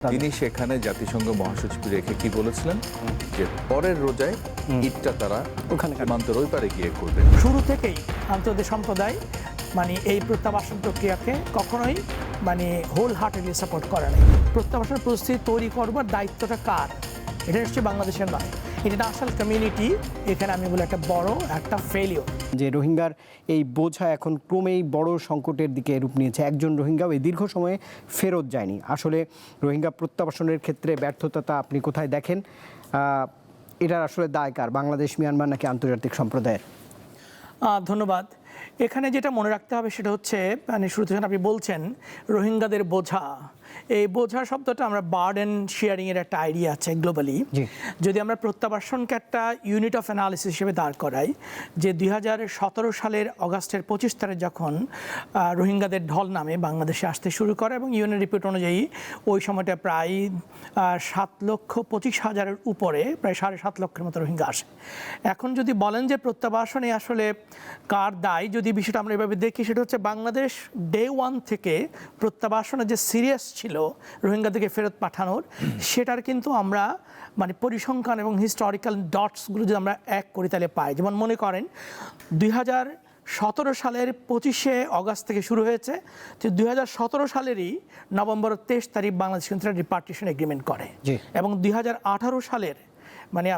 তিনি সেখানে জাতিসংঘ মহাসচিব রেখে কি বলেছিলেন যে পরের রোজায় ঈদটা তারা ওখানে সীমান্তের ওই পারে গিয়ে করবেন। শুরু থেকেই আন্তর্জাতিক সম্প্রদায় এই প্রত্যাবাসন প্রক্রিয়াকে কখনোই হোল হার্টেডলি সাপোর্ট করে নাই। প্রত্যাবাসন পরিস্থিতি তৈরি করবার দায়িত্বটা কার? এটা নিশ্চয়ই বাংলাদেশের নয়, এটা আসল কমিউনিটি। এখানে আমি বলে একটা বড় একটা ফেলিওর যে রোহিঙ্গার এই বোঝা এখন ক্রমেই বড় সংকটের দিকে রূপ নিয়েছে। একজন রোহিঙ্গাও এই দীর্ঘ সময়ে ফেরত যায়নি। আসলে রোহিঙ্গা প্রত্যাবাসনের ক্ষেত্রে ব্যর্থতা আপনি কোথায় দেখেন? এটার আসলে দায় কার, বাংলাদেশ, মিয়ানমার নাকি আন্তর্জাতিক সম্প্রদায়ের? ধন্যবাদ। এখানে যেটা মনে রাখতে হবে সেটা হচ্ছে শুরুতে আপনি বলছেন রোহিঙ্গাদের বোঝা, এই বোঝা শব্দটা আমরা বার্ডেন শেয়ারিংয়ের একটা আইডিয়া আছে গ্লোবালি। যদি আমরা প্রত্যাবাসনকে একটা ইউনিট অফ অ্যানালিসিস হিসেবে দাঁড় করাই, যে 2017 সালের অগাস্টের 25 তারিখ যখন রোহিঙ্গাদের ঢল নামে বাংলাদেশে আসতে শুরু করে এবং ইউএনের রিপোর্ট অনুযায়ী ওই সময়টা প্রায় 7,25,000-এর উপরে, প্রায় 7.5 লক্ষের মতো রোহিঙ্গা আসে। এখন যদি বলেন যে প্রত্যাবাসনে আসলে কার দায়, যদি বিষয়টা আমরা এভাবে দেখি, সেটা হচ্ছে বাংলাদেশ ডে ওয়ান থেকে প্রত্যাবাসনে যে সিরিয়াস ছিল রোহিঙ্গাদেরকে ফেরত পাঠানোর, সেটার কিন্তু আমরা পরিসংখ্যান এবং হিস্টোরিক্যাল ডটসগুলো যদি আমরা এক করি তাহলে পাই। যেমন মনে করেন 2017 সালের 25শে অগাস্ট থেকে শুরু হয়েছে, যে 2017 সালেরই নভেম্বর 23 তারিখ বাংলাদেশ কিন্তু রিপার্টিশন এগ্রিমেন্ট করে এবং 2018 সালের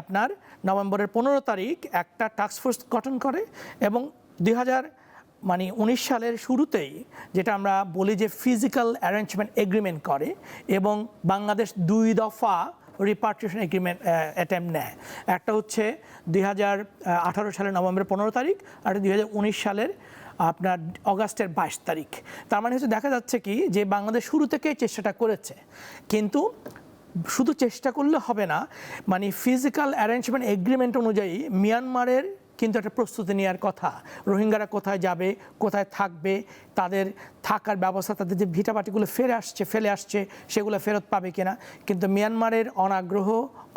আপনার নভেম্বরের 15 তারিখ একটা টাস্কফোর্স গঠন করে এবং 2019 সালের শুরুতেই যেটা আমরা বলি যে ফিজিক্যাল অ্যারেঞ্জমেন্ট এগ্রিমেন্ট করে এবং বাংলাদেশ 2 দফা রিপার্টিশন এগ্রিমেন্ট অ্যাটেম্প নেয়। একটা হচ্ছে 2018 সালের নভেম্বরের 15 তারিখ আর 2019 সালের আপনার অগাস্টের 22 তারিখ। তার মানে হচ্ছে দেখা যাচ্ছে কি যে বাংলাদেশ শুরু থেকেই চেষ্টাটা করেছে, কিন্তু শুধু চেষ্টা করলে হবে না, ফিজিক্যাল অ্যারেঞ্জমেন্ট এগ্রিমেন্ট অনুযায়ী মিয়ানমারের কিন্তু একটা প্রস্তুতি নেওয়ার কথা। রোহিঙ্গারা কোথায় যাবে, কোথায় থাকবে, তাদের থাকার ব্যবস্থা, তাদের যে ভিটাবাটিগুলো ফেলে আসছে সেগুলো ফেরত পাবে কিনা। কিন্তু মিয়ানমারের অনাগ্রহ,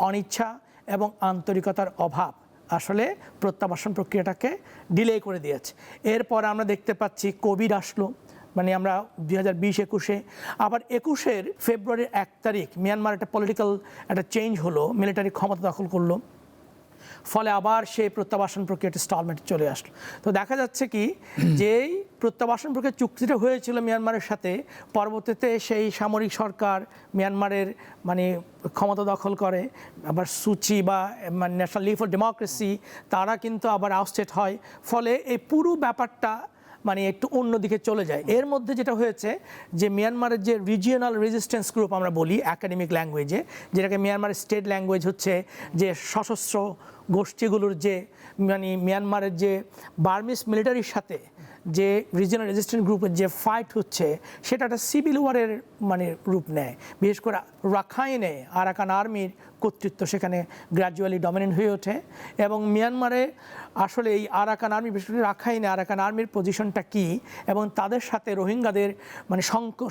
অনিচ্ছা এবং আন্তরিকতার অভাব আসলে প্রত্যাবাসন প্রক্রিয়াটাকে ডিলে করে দিয়েছে। এরপর আমরা দেখতে পাচ্ছি কোভিড আসলো, আমরা 2020-21-এ, আবার 21-এর ফেব্রুয়ারির 1 তারিখ মিয়ানমার একটা পলিটিক্যাল একটা চেঞ্জ হলো, মিলিটারি ক্ষমতা দখল করলো, ফলে আবার সেই প্রত্যাবাসন প্রক্রিয়াটি স্টলমেন্টে চলে আসলো। তো দেখা যাচ্ছে কি যেই প্রত্যাবাসন প্রক্রিয়া চুক্তিটা হয়েছিল মিয়ানমারের সাথে, পরবর্তীতে সেই সামরিক সরকার মিয়ানমারের ক্ষমতা দখল করে, আবার সুচি বা ন্যাশনাল লিগ ফর ডেমোক্রেসি তারা কিন্তু আবার আউটস্টেট হয়, ফলে এই পুরো ব্যাপারটা একটু অন্যদিকে চলে যায়। এর মধ্যে যেটা হয়েছে যে মিয়ানমারের যে রিজিওনাল রেজিস্ট্যান্স গ্রুপ আমরা বলি একাডেমিক ল্যাঙ্গুয়েজে, যেটাকে মিয়ানমারের স্টেট ল্যাঙ্গুয়েজ হচ্ছে যে সশস্ত্র গোষ্ঠীগুলোর যে মিয়ানমারের যে বার্মিস মিলিটারির সাথে যে রিজিওনাল রেজিস্ট্যান্স গ্রুপের যে ফাইট হচ্ছে, সেটা একটা সিভিল ওয়ারের রূপ নেয়। বিশেষ করে রাখাইনে আরাকান আর্মির কর্তৃত্ব সেখানে গ্র্যাজুয়ালি ডমিনেন্ট হয়ে ওঠে এবং মিয়ানমারে আসলে এই আরাকান আর্মি, বিশেষ করে রাখাইনে আরাকান আর্মির পজিশনটা কী এবং তাদের সাথে রোহিঙ্গাদের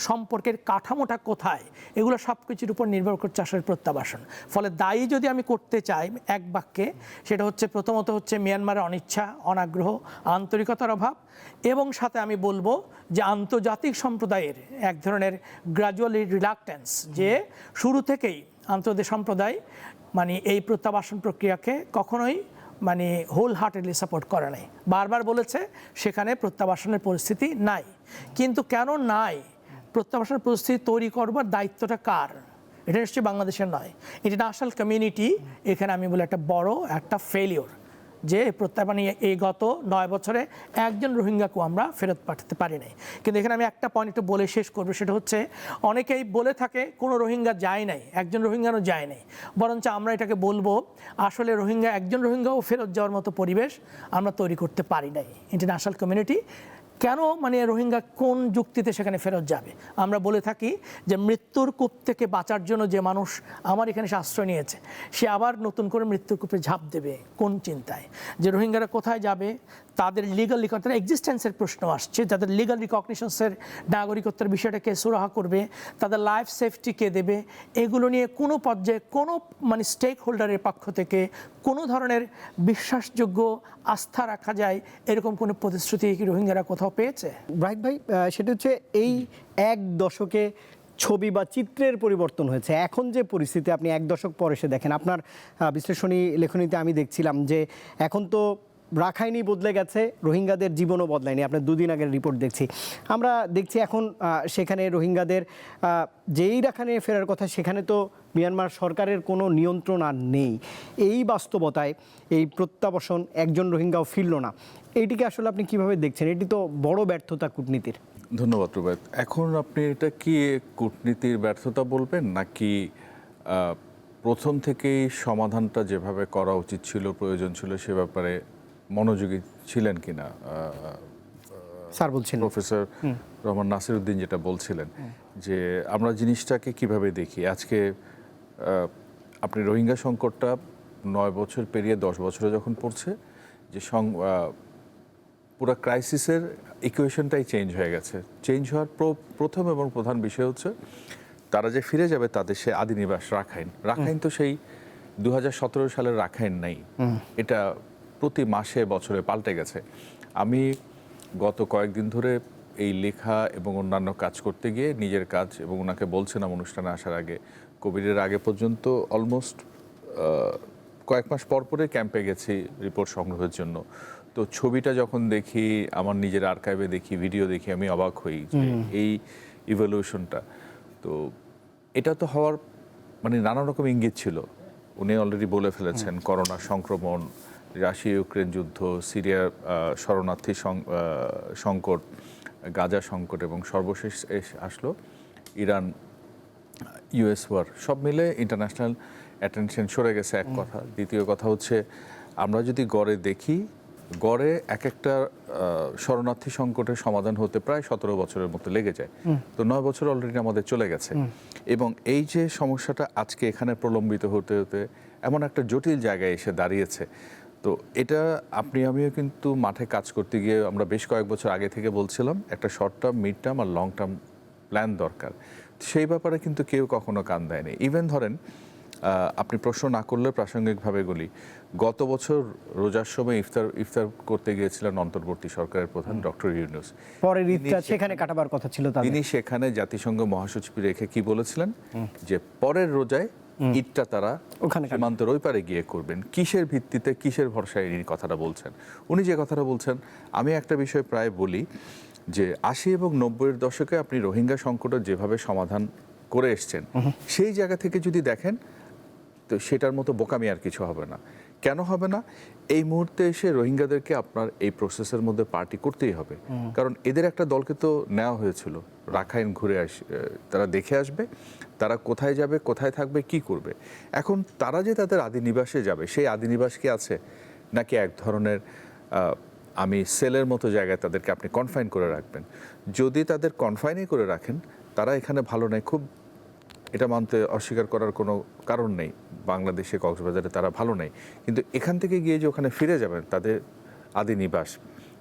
সম্পর্কের কাঠামোটা কোথায়, এগুলো সব কিছুর উপর নির্ভর করছে আসলে প্রত্যাবাসন। ফলে দায়ী যদি আমি করতে চাই এক বাক্যে, সেটা হচ্ছে প্রথমত হচ্ছে মিয়ানমারের অনিচ্ছা, অনাগ্রহ, আন্তরিকতার অভাব, এবং সাথে আমি বলবো যে আন্তর্জাতিক সম্প্রদায়ের এক ধরনের গ্র্যাজুয়ালি রিলাক্টেন্স, যে শুরু থেকেই আন্তর্জাতিক সম্প্রদায় এই প্রত্যাবাসন প্রক্রিয়াকে কখনোই হোল হার্টেডলি সাপোর্ট করে নাই। বারবার বলেছে সেখানে প্রত্যাবাসনের পরিস্থিতি নাই। কিন্তু কেন নাই, প্রত্যাবাসনের পরিস্থিতি তৈরি করবার দায়িত্বটা কার? এটা নিশ্চয়ই বাংলাদেশের নয়, এটা আসল কমিউনিটি। এখানে আমি বলে একটা বড় একটা ফেলিওর, যে এই গত 9 বছরে একজন রোহিঙ্গাকেও আমরা ফেরত পাঠাতে পারি নাই। কিন্তু এখানে আমি একটা পয়েন্ট একটু বলে শেষ করবো, সেটা হচ্ছে অনেকেই বলে থাকে কোনো রোহিঙ্গা যায় নাই, একজন রোহিঙ্গারও যায় নাই, বরঞ্চ আমরা এটাকে বলবো আসলে একজন রোহিঙ্গাও ফেরত যাওয়ার মতো পরিবেশ আমরা তৈরি করতে পারি নাই। ইন্টারন্যাশনাল কমিউনিটি কেন রোহিঙ্গা কোন যুক্তিতে সেখানে ফেরত যাবে? আমরা বলে থাকি যে মৃত্যুর কূপ থেকে বাঁচার জন্য যে মানুষ আমার এখানে আশ্রয় নিয়েছে, সে আবার নতুন করে মৃত্যুর কূপে ঝাঁপ দেবে কোন চিন্তায়? যে রোহিঙ্গারা কোথায় যাবে, তাদের লিগাল তাদের এক্সিস্টেন্সের প্রশ্ন আসছে, তাদের লিগাল রিকগনিশনসের নাগরিকত্বের বিষয়টাকে সুরাহা করবে, তাদের লাইফ সেফটি কে দেবে, এগুলো নিয়ে কোনো পর্যায়ে কোনো স্টেক হোল্ডারের পক্ষ থেকে কোনো ধরনের বিশ্বাসযোগ্য আস্থা রাখা যায় এরকম কোনো প্রতিশ্রুতি কি রোহিঙ্গারা কোথাও পেয়েছে? রাইট ভাই, সেটা হচ্ছে এই 1 দশকে ছবি বা চিত্রের পরিবর্তন হয়েছে। এখন যে পরিস্থিতি, আপনি এক দশক পর এসে দেখেন, আপনার বিশ্লেষণী লেখনীতে আমি দেখছিলাম যে এখন তো রাখাইনই বদলে গেছে, রোহিঙ্গাদের জীবনও বদলায়নি। আপনার দুদিন আগের রিপোর্ট দেখছি, আমরা দেখছি এখন সেখানে রোহিঙ্গাদের যেই রাখানে ফেরার কথা, সেখানে তো মিয়ানমার সরকারের কোনো নিয়ন্ত্রণ আর নেই। এই বাস্তবতায় এই প্রত্যাবাসন, একজন রোহিঙ্গাও ফিরল না, এইটিকে আসলে আপনি কিভাবে দেখছেন? এটি তো বড় ব্যর্থতা কূটনীতির। ধন্যবাদ রুবায়েত। এখন আপনি এটা কি কূটনীতির ব্যর্থতা বলবেন, নাকি প্রথম থেকেই সমাধানটা যেভাবে করা উচিত ছিল, প্রয়োজন ছিল, সে ব্যাপারে মনোযোগী ছিলেন কিনা স্যার বলছেন? প্রফেসর রহমান নাসিরউদ্দিন যেটা বলছিলেন যে আমরা জিনিসটাকে কিভাবে দেখি। আজকে আপনি রোহিঙ্গা সংকটটা 9 বছর পেরিয়ে 10 বছরে যখন পড়ছে, যে পুরো ক্রাইসিসের ইকুয়েশনটাই চেঞ্জ হয়ে গেছে। চেঞ্জ হওয়ার প্রথম এবং প্রধান বিষয় হচ্ছে তারা যে ফিরে যাবে তাদের সে আদি নিবাস রাখাইন তো সেই 2017 সালের রাখাইন নাই, এটা প্রতি মাসে বছরে পাল্টে গেছে। আমি গত কয়েকদিন ধরে এই লেখা এবং অন্যান্য কাজ করতে গিয়ে নিজের কাজ, এবং ওনাকে বলছিলাম অনুষ্ঠানে আসার আগে, কোভিডের আগে পর্যন্ত অলমোস্ট কয়েক মাস পর পরে ক্যাম্পে গেছি রিপোর্ট সংগ্রহের জন্য। তো ছবিটা যখন দেখি, আমার নিজের আর্কাইভে দেখি, ভিডিও দেখি, আমি অবাক হই যে এই ইভলিউশনটা। তো এটা তো হওয়ার মানে নানা রকম ইঙ্গিত ছিল। উনি অলরেডি বলে ফেলেছেন, করোনা সংক্রমণ, রাশিয়া ইউক্রেন যুদ্ধ, সিরিয়ার শরণার্থী সংকট, গাজা সংকট, এবং সর্বশেষ আসলো ইরান ইউএস ওয়ার। সব মিলে ইন্টারন্যাশনাল অ্যাটেনশন সরে গেছে, এক কথা। দ্বিতীয় কথা হচ্ছে, আমরা যদি গড়ে দেখি, গড়ে এক একটা শরণার্থী সংকটের সমাধান হতে প্রায় 17 বছরের মতো লেগে যায়। তো 9 বছর অলরেডি আমাদের চলে গেছে, এবং এই যে সমস্যাটা আজকে এখানে প্রলম্বিত হতে হতে এমন একটা জটিল জায়গায় এসে দাঁড়িয়েছে। তো এটা আমিও কিন্তু মাঠে কাজ করতে গিয়ে আমরা বেশ কয়েক বছর আগে থেকে বলছিলাম একটা শর্ট টার্ম, মিড টার্ম আর লং টার্ম প্ল্যান দরকার। সেই ব্যাপারে কিন্তু কেউ কখনো কান দেয়নি। ইভেন ধরেন, আপনি প্রশ্ন না করলে প্রাসঙ্গিকভাবে বলি, গত বছর রোজার সময় ইফতার করতে গিয়েছিলেন অন্তর্বর্তী সরকারের প্রধান ডক্টর ইউনূস। পরের ঈদটা সেখানে কাটাবার কথা ছিল তাদের। তিনি সেখানে জাতিসংঘ মহাসচিব রেখে কি বলেছিলেন, যে পরের রোজায় ঈদটা তারা সীমান্তের ওই পারে গিয়ে করবেন। কিসের ভিত্তিতে, কিসের ভরসায় এই কথাটা বলছেন? উনি যে কথাটা বলছেন, আমি একটা বিষয় প্রায় বলি যে 80 এবং 90-এর দশকে আপনি রোহিঙ্গা সংকটের যেভাবে সমাধান করে এসছেন, সেই জায়গা থেকে যদি দেখেন, তো সেটার মতো বোকামি আর কিছু হবে না। কেন হবে না? এই মুহূর্তে এসে রোহিঙ্গাদেরকে আপনার এই প্রসেসের মধ্যে পার্টি করতেই হবে, কারণ এদের একটা দলকে তো নেওয়া হয়েছিল রাখাইন ঘুরে তারা দেখে আসবে, তারা কোথায় যাবে, কোথায় থাকবে, কি করবে। এখন তারা যে তাদের আদি নিবাসে যাবে, সেই আদি নিবাস কি আছে, নাকি এক ধরনের আমি সেলের মতো জায়গায় তাদেরকে আপনি কনফাইন করে রাখবেন? যদি তাদের কনফাইনই করে রাখেন, তারা এখানে ভালো নেই, খুব এটা মানতে অস্বীকার করার কোনো কারণ নেই। বাংলাদেশে কক্সবাজারে তারা ভালো নেই, কিন্তু এখান থেকে গিয়ে যে ওখানে ফিরে যাবেন তাদের আদি নিবাস,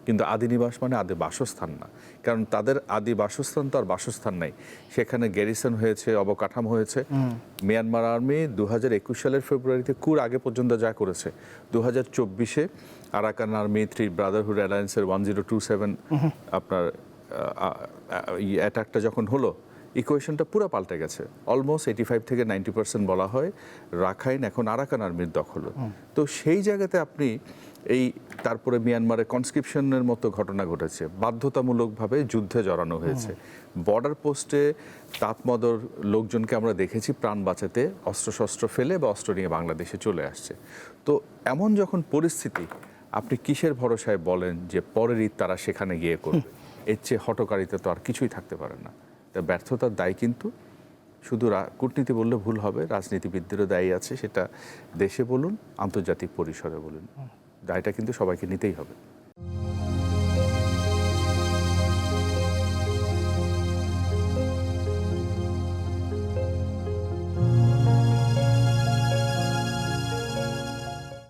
কিন্তু আদি নিবাস মানে আদি বাসস্থান না, কারণ তাদের আদি বাসস্থান তো আর বাসস্থান নাই। সেখানে গ্যারিসন হয়েছে, অবকাঠামো হয়েছে। মিয়ানমার আর্মি 2021 সালের ফেব্রুয়ারিতে কুর আগে পর্যন্ত যা করেছে, 2024-এ আরাকান আর্মি 3 ব্রাদারহুড অ্যালায়েন্সের 1027 আপনার অ্যাটাকটা যখন হলো, ইকুয়েশনটা পুরো পাল্টে গেছে। অলমোস্ট 85 থেকে 90% বলা হয় রাখাইন এখন আরাকান আর্মির দখল। তো সেই জায়গাতে আপনি তারপরে মিয়ানমারে কনস্ক্রিপশনের মতো ঘটনা ঘটেছে, বাধ্যতামূলকভাবে যুদ্ধে জড়ানো হয়েছে। বর্ডার পোস্টে তাঁতমদর লোকজনকে আমরা দেখেছি প্রাণ বাঁচাতে অস্ত্রশস্ত্র ফেলে বা অস্ত্র নিয়ে বাংলাদেশে চলে আসছে। তো এমন যখন পরিস্থিতি, আপনি কিসের ভরসায় বলেন যে পরের ঈদ তারা সেখানে গিয়ে করবে? এর চেয়ে হঠকারিতা তো আর কিছুই থাকতে পারে না। ব্যর্থতার দায় কিন্তু শুধু কূটনীতি বললে ভুল হবে, রাজনীতিবিদদেরও দায়ী আছে, সেটা দেশে বলুন, আন্তর্জাতিক পরিসরে বলুন, দায়টা কিন্তু সবাইকে নিতেই হবে।